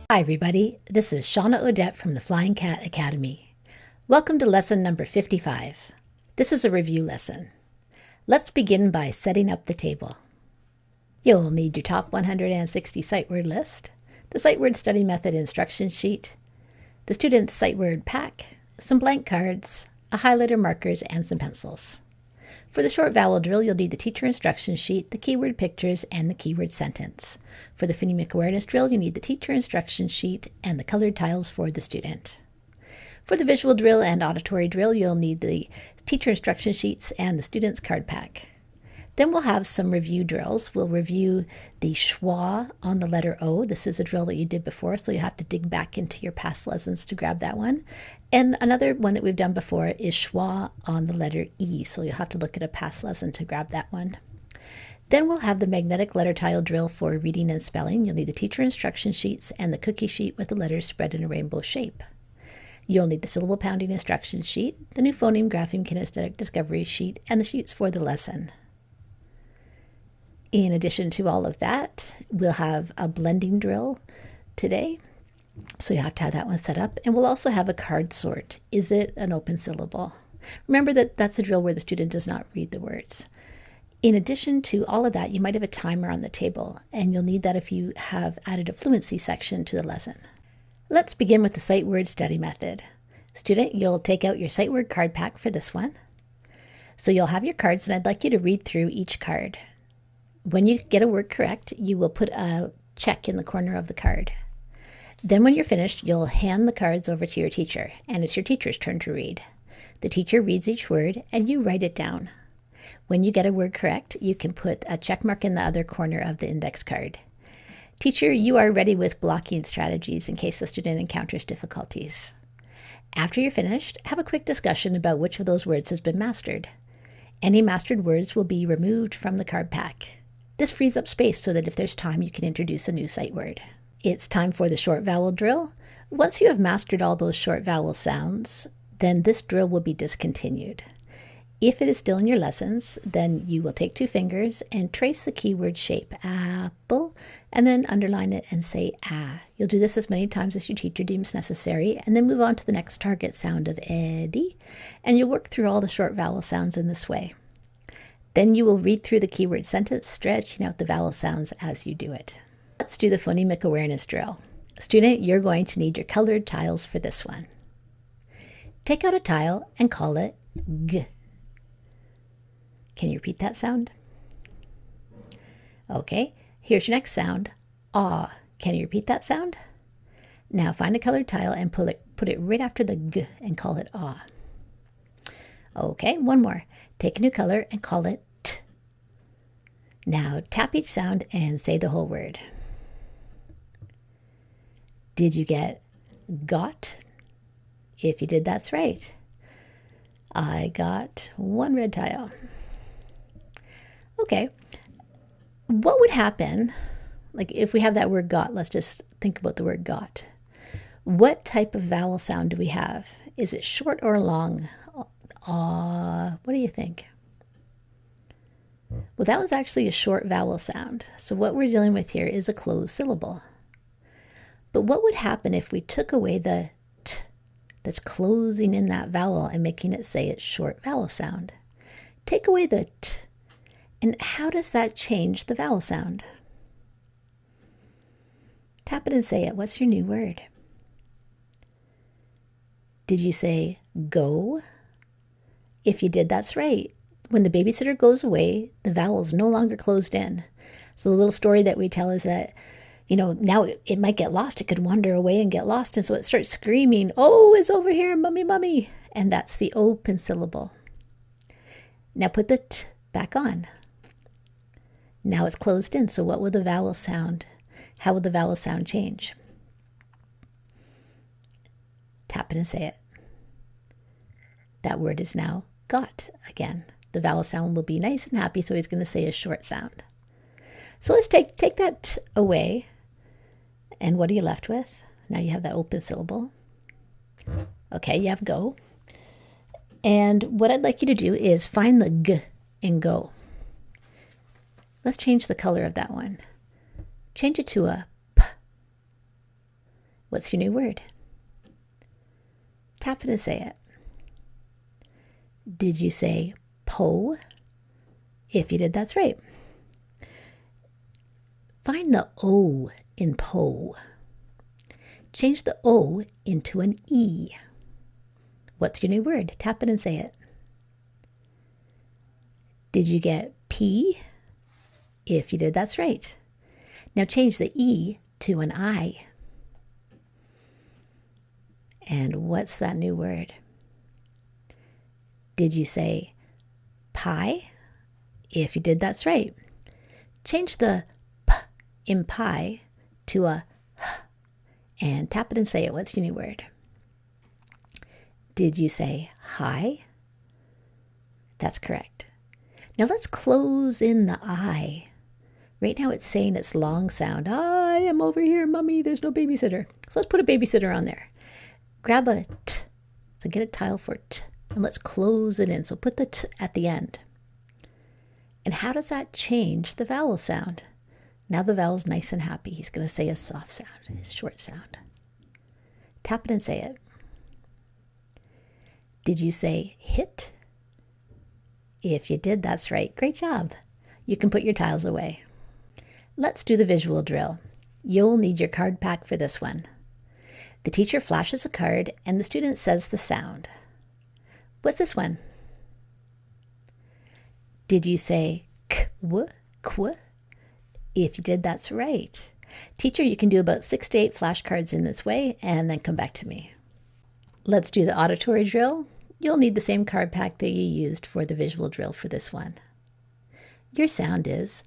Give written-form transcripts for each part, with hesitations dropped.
Hi everybody, this is Shawna Odette from the Flying Cat Academy. Welcome to lesson number 55. This is a review lesson. Let's begin by setting up the table. You'll need your top 160 sight word list, the sight word study method instruction sheet, the student's sight word pack, some blank cards, a highlighter, markers, and some pencils. For the short vowel drill, you'll need the teacher instruction sheet, the keyword pictures, and the keyword sentence. For the phonemic awareness drill, you need the teacher instruction sheet and the colored tiles for the student. For the visual drill and auditory drill, you'll need the teacher instruction sheets and the student's card pack. Then we'll have some review drills. We'll review the schwa on the letter O. This is a drill that you did before, so you have to dig back into your past lessons to grab that one. And another one that we've done before is schwa on the letter E, so you'll have to look at a past lesson to grab that one. Then we'll have the magnetic letter tile drill for reading and spelling. You'll need the teacher instruction sheets and the cookie sheet with the letters spread in a rainbow shape. You'll need the syllable pounding instruction sheet, the new phoneme grapheme kinesthetic discovery sheet, and the sheets for the lesson. In addition to all of that, we'll have a blending drill today. So you have to have that one set up. And we'll also have a card sort. Is it an open syllable? Remember that that's a drill where the student does not read the words. In addition to all of that, you might have a timer on the table, and you'll need that if you have added a fluency section to the lesson. Let's begin with the sight word study method. Student, you'll take out your sight word card pack for this one. So you'll have your cards, and I'd like you to read through each card. When you get a word correct, you will put a check in the corner of the card. Then when you're finished, you'll hand the cards over to your teacher, and it's your teacher's turn to read. The teacher reads each word, and you write it down. When you get a word correct, you can put a check mark in the other corner of the index card. Teacher, you are ready with blocking strategies in case the student encounters difficulties. After you're finished, have a quick discussion about which of those words has been mastered. Any mastered words will be removed from the card pack. This frees up space so that if there's time, you can introduce a new sight word. It's time for the short vowel drill. Once you have mastered all those short vowel sounds, then this drill will be discontinued. If it is still in your lessons, then you will take 2 fingers and trace the keyword shape, apple, and then underline it and say ah. You'll do this as many times as your teacher deems necessary, and then move on to the next target sound of Eddie, and you'll work through all the short vowel sounds in this way. Then you will read through the keyword sentence, stretching out the vowel sounds as you do it. Let's do the phonemic awareness drill. Student, you're going to need your colored tiles for this one. Take out a tile and call it G. Can you repeat that sound? Okay, here's your next sound, ah. Can you repeat that sound? Now find a colored tile and put it right after the G and call it ah. Okay, one more. Take a new color and call it T. Now tap each sound and say the whole word. Did you get got? If you did, that's right. I got 1 red tile. Okay, what would happen, like if we have that word got, let's just think about the word got. What type of vowel sound do we have? Is it short or long? What do you think? Well, that was actually a short vowel sound. So what we're dealing with here is a closed syllable. But what would happen if we took away the t that's closing in that vowel and making it say its short vowel sound? Take away the t, and how does that change the vowel sound? Tap it and say it. What's your new word? Did you say go? If you did, that's right. When the babysitter goes away, the vowel is no longer closed in. So the little story that we tell is that, now it might get lost. It could wander away and get lost. And so it starts screaming, oh, it's over here, mummy, mummy. And that's the open syllable. Now put the t back on. Now it's closed in. So what will the vowel sound? How will the vowel sound change? Tap it and say it. That word is now got again. The vowel sound will be nice and happy, so he's going to say a short sound. So let's take that t away. And what are you left with? Now you have that open syllable. Okay, you have go. And what I'd like you to do is find the g in go. Let's change the color of that one. Change it to a p. What's your new word? Tap it and say it. Did you say po? If you did, that's right. Find the O in po. Change the O into an E. What's your new word? Tap it and say it. Did you get P? If you did, that's right. Now change the E to an I. And what's that new word? Did you say pie? If you did, that's right. Change the P in pie to a H and tap it and say it. What's your new word? Did you say hi? That's correct. Now let's close in the I. Right now it's saying its long sound. I am over here, Mommy. There's no babysitter. So let's put a babysitter on there. Grab a T. So get a tile for T. And let's close it in. So put the T at the end. And how does that change the vowel sound? Now the vowel's nice and happy. He's going to say a soft sound, a short sound. Tap it and say it. Did you say hit? If you did, that's right. Great job. You can put your tiles away. Let's do the visual drill. You'll need your card pack for this one. The teacher flashes a card and the student says the sound. What's this one? Did you say kw, kw? If you did, that's right. Teacher, you can do about 6 to 8 flashcards in this way and then come back to me. Let's do the auditory drill. You'll need the same card pack that you used for the visual drill for this one. Your sound is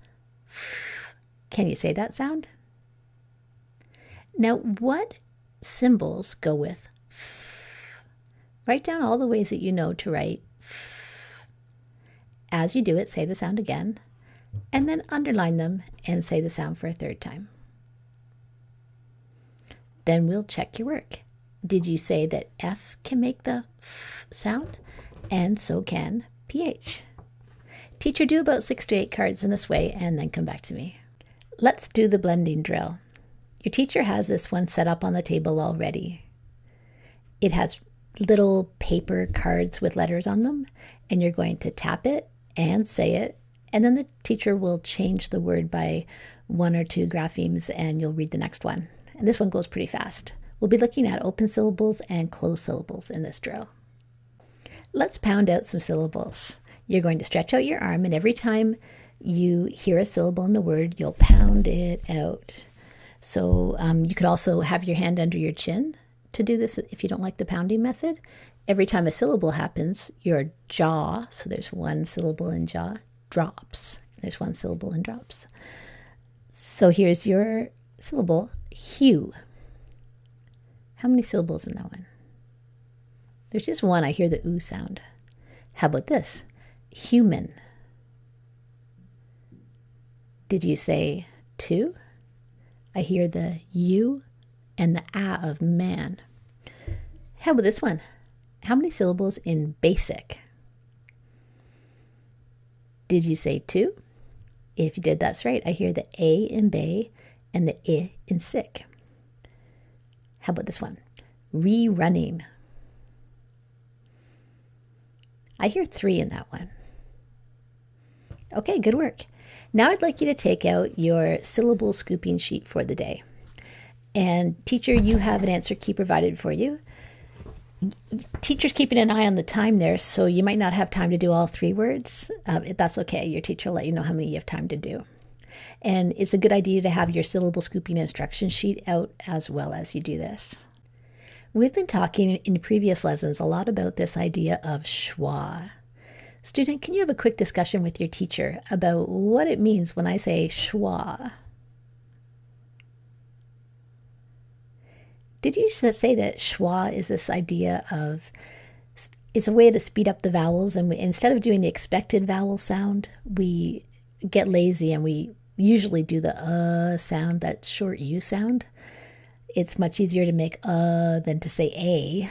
f. Can you say that sound? Now, what symbols go with f? Write down all the ways that you know to write f. As you do it, say the sound again, and then underline them and say the sound for a third time. Then we'll check your work. Did you say that F can make the f sound? And so can PH. Teacher, do about 6 to 8 cards in this way and then come back to me. Let's do the blending drill. Your teacher has this one set up on the table already. It has little paper cards with letters on them, and you're going to tap it and say it, and then the teacher will change the word by 1 or 2 graphemes and you'll read the next one. And this one goes pretty fast. We'll be looking at open syllables and closed syllables in this drill. Let's pound out some syllables. You're going to stretch out your arm, and every time you hear a syllable in the word, you'll pound it out. So you could also have your hand under your chin to do this if you don't like the pounding method. Every time a syllable happens, your jaw, so there's 1 syllable in jaw, drops. There's 1 syllable in drops. So here's your syllable, hue. How many syllables in that one? There's just 1. I hear the oo sound. How about this? Human. Did you say 2? I hear the U and the A of man. How about this one? How many syllables in basic? Did you say 2? If you did, that's right. I hear the A in bay and the I in sick. How about this one? Rerunning. I hear 3 in that one. Okay, good work. Now I'd like you to take out your syllable scooping sheet for the day. And teacher, you have an answer key provided for you. Teacher's keeping an eye on the time there, so you might not have time to do all 3 words. That's okay. Your teacher will let you know how many you have time to do. And it's a good idea to have your syllable scooping instruction sheet out as well as you do this. We've been talking in previous lessons a lot about this idea of schwa. Student, can you have a quick discussion with your teacher about what it means when I say schwa? Did you say that schwa is this idea of, it's a way to speed up the vowels, and instead of doing the expected vowel sound, we get lazy and we usually do the sound, that short U sound. It's much easier to make than to say a.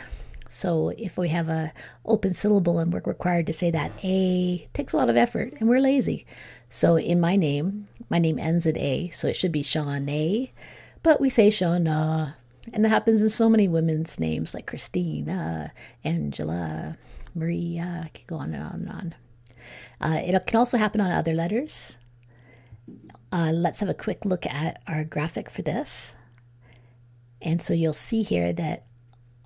So if we have a open syllable and we're required to say that a, it takes a lot of effort and we're lazy. So in my name ends at a, so it should be Shawna, but we say Shawna. And that happens in so many women's names like Christina, Angela, Maria. I could go on and on and on. It can also happen on other letters. Let's have a quick look at our graphic for this. And so you'll see here that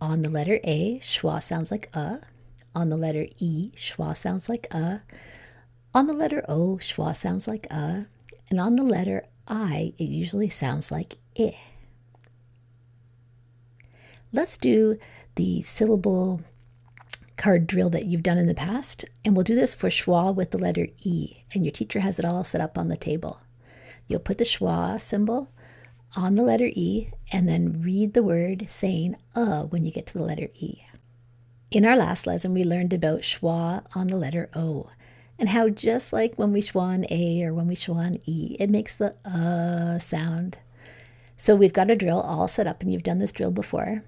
on the letter A, schwa sounds like On the letter E, schwa sounds like On the letter O, schwa sounds like And on the letter I, it usually sounds like I. Let's do the syllable card drill that you've done in the past. And we'll do this for schwa with the letter E. And your teacher has it all set up on the table. You'll put the schwa symbol on the letter E and then read the word saying when you get to the letter E. In our last lesson, we learned about schwa on the letter O and how just like when we schwa on A or when we schwa on E, it makes the sound. So we've got a drill all set up, and you've done this drill before.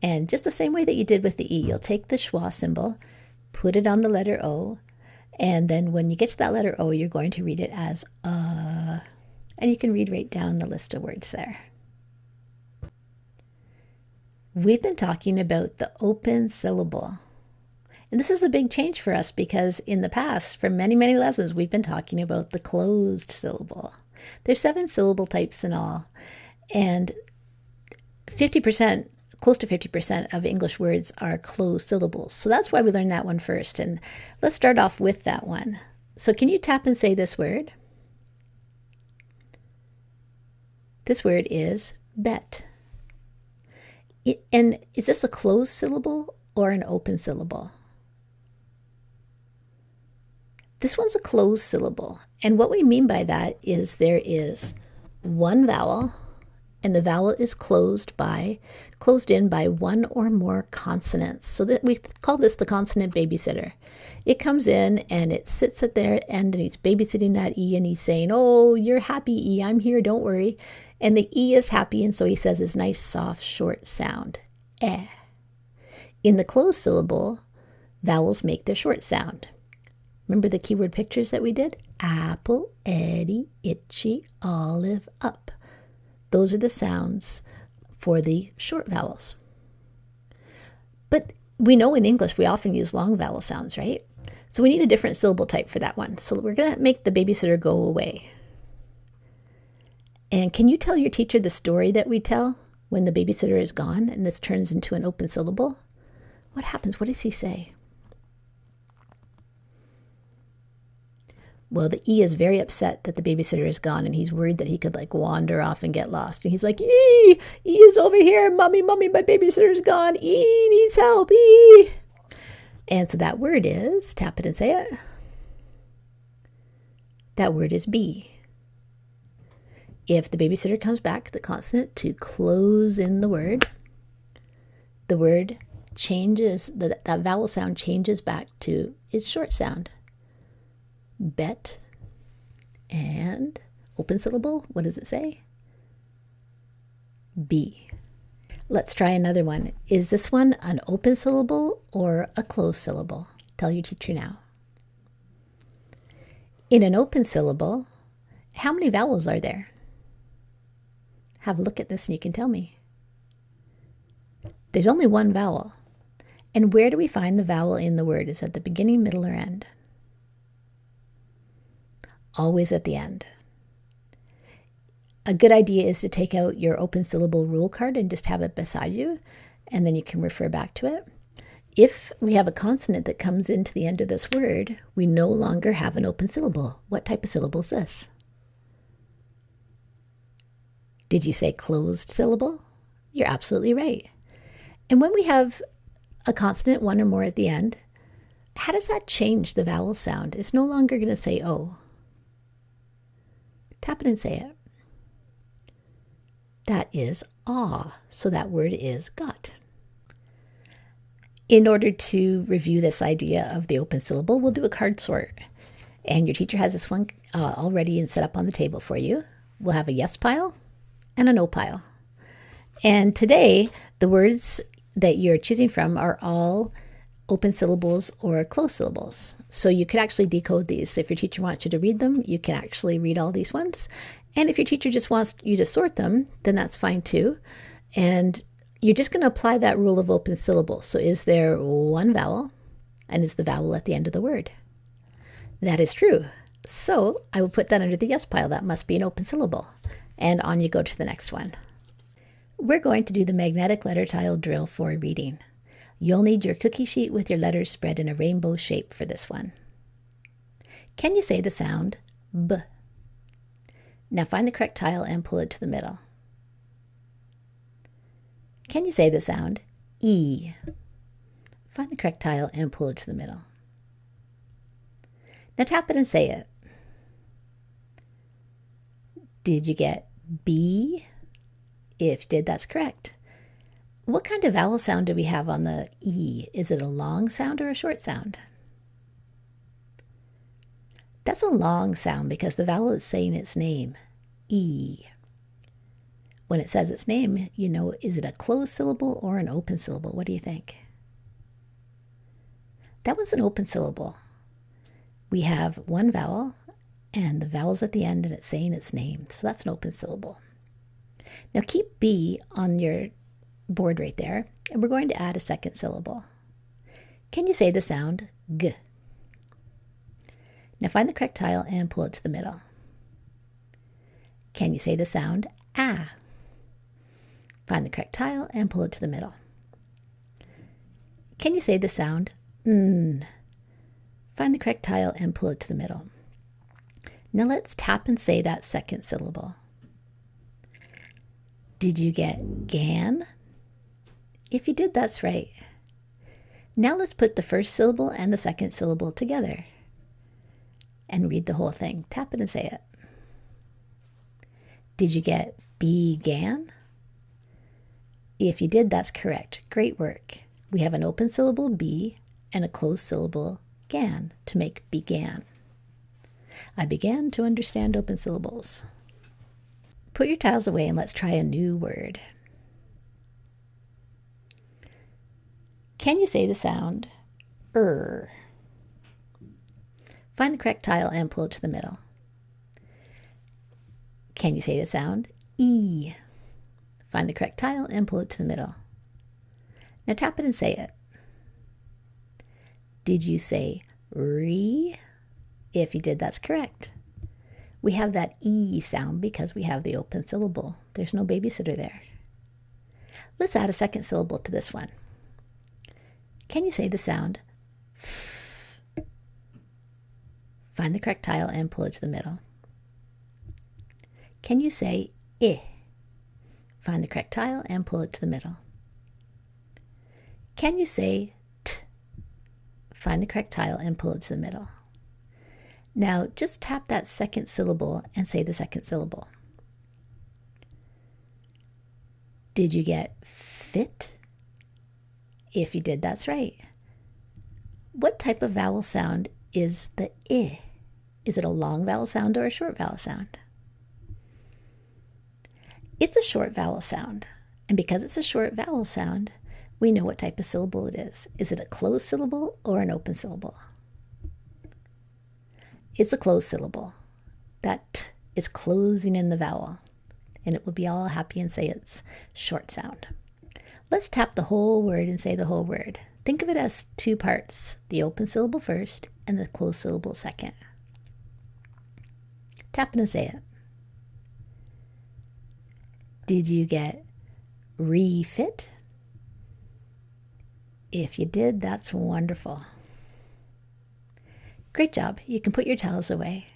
And just the same way that you did with the E, you'll take the schwa symbol, put it on the letter O, and then when you get to that letter O, you're going to read it as and you can read right down the list of words there. We've been talking about the open syllable. And this is a big change for us because in the past, for many, many lessons, we've been talking about the closed syllable. There's 7 syllable types in all. And 50%, close to 50% of English words are closed syllables. So that's why we learned that one first. And let's start off with that one. So can you tap and say this word? This word is bet. And is this a closed syllable or an open syllable? This one's a closed syllable. And what we mean by that is there is one vowel, and the vowel is closed in by one or more consonants. So that we call this the consonant babysitter. It comes in and it sits at their end and he's babysitting that E, and he's saying, "Oh, you're happy, E, I'm here, don't worry." And the E is happy, and so he says his nice, soft, short sound, eh. In the closed syllable, vowels make their short sound. Remember the keyword pictures that we did? Apple, Eddie, itchy, olive, up. Those are the sounds for the short vowels. But we know in English we often use long vowel sounds, right? So we need a different syllable type for that one. So we're going to make the babysitter go away. And can you tell your teacher the story that we tell when the babysitter is gone and this turns into an open syllable? What happens? What does he say? Well, the E is very upset that the babysitter is gone, and he's worried that he could wander off and get lost. And he's like, E is over here. Mommy, my babysitter's gone. E needs help. E. And so that word is, tap it and say it. That word is B. If the babysitter comes back, the consonant to close in the word changes, that vowel sound changes back to its short sound. Bet. And open syllable, what does it say? B. Let's try another one. Is this one an open syllable or a closed syllable? Tell your teacher now. In an open syllable, how many vowels are there? Have a look at this and you can tell me. There's only one vowel. And where do we find the vowel in the word? Is it at the beginning, middle, or end? Always at the end. A good idea is to take out your open syllable rule card and just have it beside you, and then you can refer back to it. If we have a consonant that comes into the end of this word, we no longer have an open syllable. What type of syllable is this? Did you say closed syllable? You're absolutely right. And when we have a consonant, one or more at the end, how does that change the vowel sound? It's no longer going to say O. Tap it and say it. That is ah. So that word is got. In order to review this idea of the open syllable, we'll do a card sort. And your teacher has this one already and set up on the table for you. We'll have a yes pile and a no pile. And today, the words that you're choosing from are all open syllables or closed syllables. So you could actually decode these. If your teacher wants you to read them, you can actually read all these ones. And if your teacher just wants you to sort them, then that's fine too. And You're just going to apply that rule of open syllables. So is there one vowel, and is the vowel at the end of the word? That is true. So I will put that under the yes pile. That must be an open syllable. And on you go to the next one. We're going to do the magnetic letter tile drill for reading. You'll need your cookie sheet with your letters spread in a rainbow shape for this one. Can you say the sound B? Now find the correct tile and pull it to the middle. Can you say the sound E? Find the correct tile and pull it to the middle. Now tap it and say it. Did you get B? If you did, that's correct. What kind of vowel sound do we have on the E? Is it a long sound or a short sound? That's a long sound because the vowel is saying its name, E. When it says its name, you know, is it a closed syllable or an open syllable? What do you think? That was an open syllable. We have one vowel and the vowel's at the end and it's saying its name. So that's an open syllable. Now keep B on your board right there, and we're going to add a second syllable. Can you say the sound G? Now find the correct tile and pull it to the middle. Can you say the sound A? Find the correct tile and pull it to the middle. Can you say the sound N? Find the correct tile and pull it to the middle. Now let's tap and say that second syllable. Did you get GAN? If you did, that's right. Now let's put the first syllable and the second syllable together and read the whole thing. Tap it and say it. Did you get began? If you did, that's correct. Great work. We have an open syllable B and a closed syllable gan to make began. I began to understand open syllables. Put your tiles away and let's try a new word. Can you say the sound Find the correct tile and pull it to the middle. Can you say the sound E? Find the correct tile and pull it to the middle. Now tap it and say it. Did you say re? If you did, that's correct. We have that E sound because we have the open syllable. There's no babysitter there. Let's add a second syllable to this one. Can you say the sound F? Find the correct tile and pull it to the middle. Can you say I? Find the correct tile and pull it to the middle. Can you say T? Find the correct tile and pull it to the middle. Now just tap that second syllable and say the second syllable. Did you get fit? If you did, that's right. What type of vowel sound is the I? Is it a long vowel sound or a short vowel sound? It's a short vowel sound. And because it's a short vowel sound, we know what type of syllable it is. Is it a closed syllable or an open syllable? It's a closed syllable. That T is closing in the vowel. And it will be all happy and say it's short sound. Let's tap the whole word and say the whole word. Think of it as two parts, the open syllable first and the closed syllable second. Tap it and say it. Did you get refit? If you did, that's wonderful. Great job. You can put your tiles away.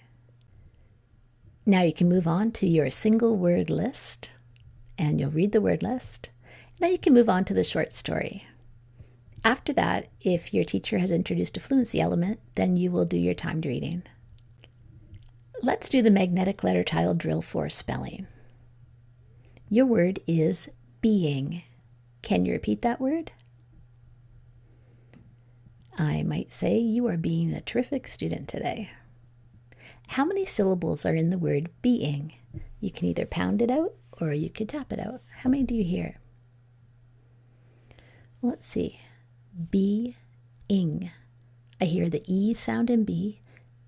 Now you can move on to your single word list and you'll read the word list. Now you can move on to the short story. After that, if your teacher has introduced a fluency element, then you will do your timed reading. Let's do the magnetic letter tile drill for spelling. Your word is being. Can you repeat that word? I might say you are being a terrific student today. How many syllables are in the word being? You can either pound it out or you could tap it out. How many do you hear? Let's see. Being. I hear the E sound in B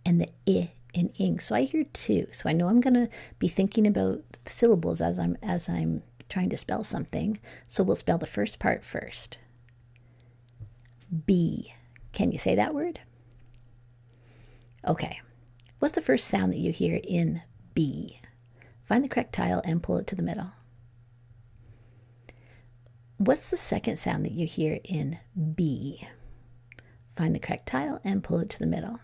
and the I in ing. So I hear two. So I know I'm going to be thinking about syllables as I'm trying to spell something, so we'll spell the first part first. B. Can you say that word? Okay. What's the first sound that you hear in B? Find the correct tile and pull it to the middle. What's the second sound that you hear in B? Find the correct tile and pull it to the middle.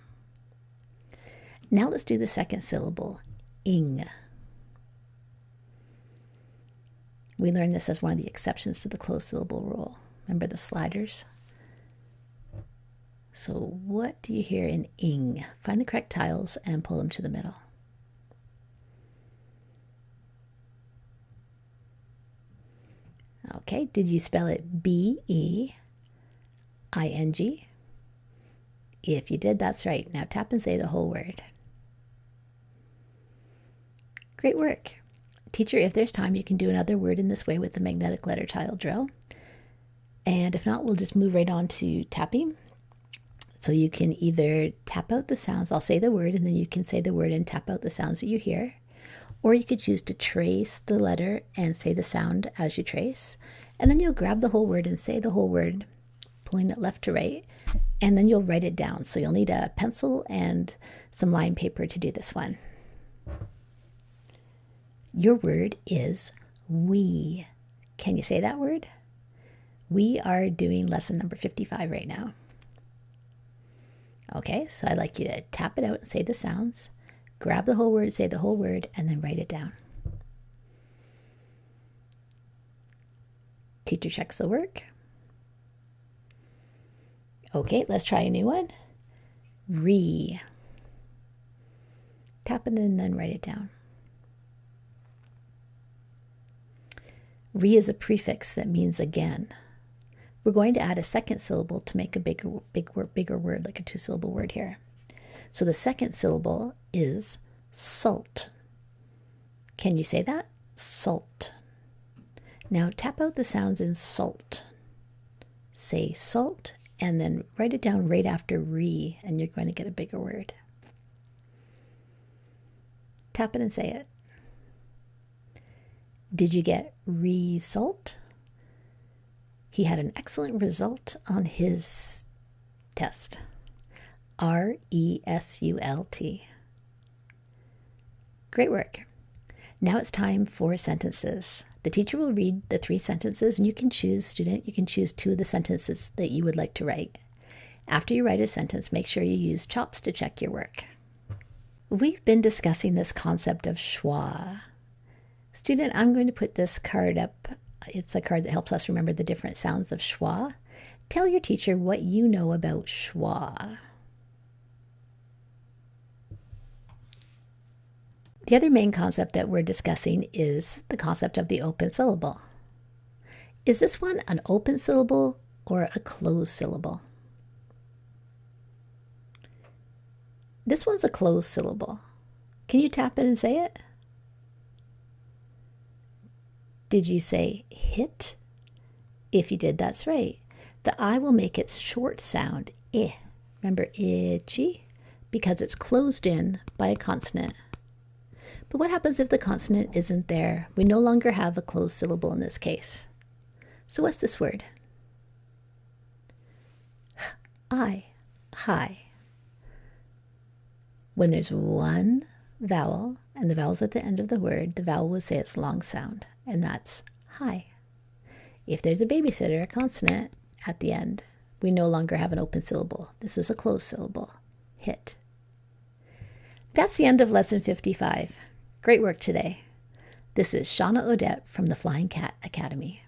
Now let's do the second syllable, ing. We learned this as one of the exceptions to the closed syllable rule. Remember the sliders? So what do you hear in ing? Find the correct tiles and pull them to the middle. Okay, did you spell it B-E-I-N-G? If you did, that's right. Now tap and say the whole word. Great work. Teacher, if there's time, you can do another word in this way with the magnetic letter tile drill. And if not, we'll just move right on to tapping. So you can either tap out the sounds, I'll say the word, and then you can say the word and tap out the sounds that you hear. Or you could choose to trace the letter and say the sound as you trace. And then you'll grab the whole word and say the whole word, pulling it left to right. And then you'll write it down. So you'll need a pencil and some line paper to do this one. Your word is we. Can you say that word? We are doing lesson number 55 right now. Okay, so I'd like you to tap it out and say the sounds. Grab the whole word, say the whole word, and then write it down. Teacher checks the work. Okay, let's try a new one. Re. Tap it and then write it down. Re is a prefix that means again. We're going to add a second syllable to make a bigger word, like a two-syllable word here. So the second syllable is salt. Can you say that? Salt. Now tap out the sounds in salt. Say salt and then write it down right after re, and you're going to get a bigger word. Tap it and say it. Did you get result? He had an excellent result on his test. R-E-S-U-L-T. Great work. Now it's time for sentences. The teacher will read the 3 sentences, and you can choose, you can choose 2 of the sentences that you would like to write. After you write a sentence, make sure you use chops to check your work. We've been discussing this concept of schwa. Student, I'm going to put this card up. It's a card that helps us remember the different sounds of schwa. Tell your teacher what you know about schwa. The other main concept that we're discussing is the concept of the open syllable. Is this one an open syllable or a closed syllable? This one's a closed syllable. Can you tap it and say it? Did you say hit? If you did, that's right. The I will make its short sound, I. Remember, itchy? Because it's closed in by a consonant. But what happens if the consonant isn't there? We no longer have a closed syllable in this case. So what's this word? I, high. When there's one vowel, and the vowel's at the end of the word, the vowel will say its long sound, and that's high. If there's a babysitter, a consonant, at the end, we no longer have an open syllable. This is a closed syllable, hit. That's the end of lesson 55. Great work today. This is Shawna Odette from the Flying Cat Academy.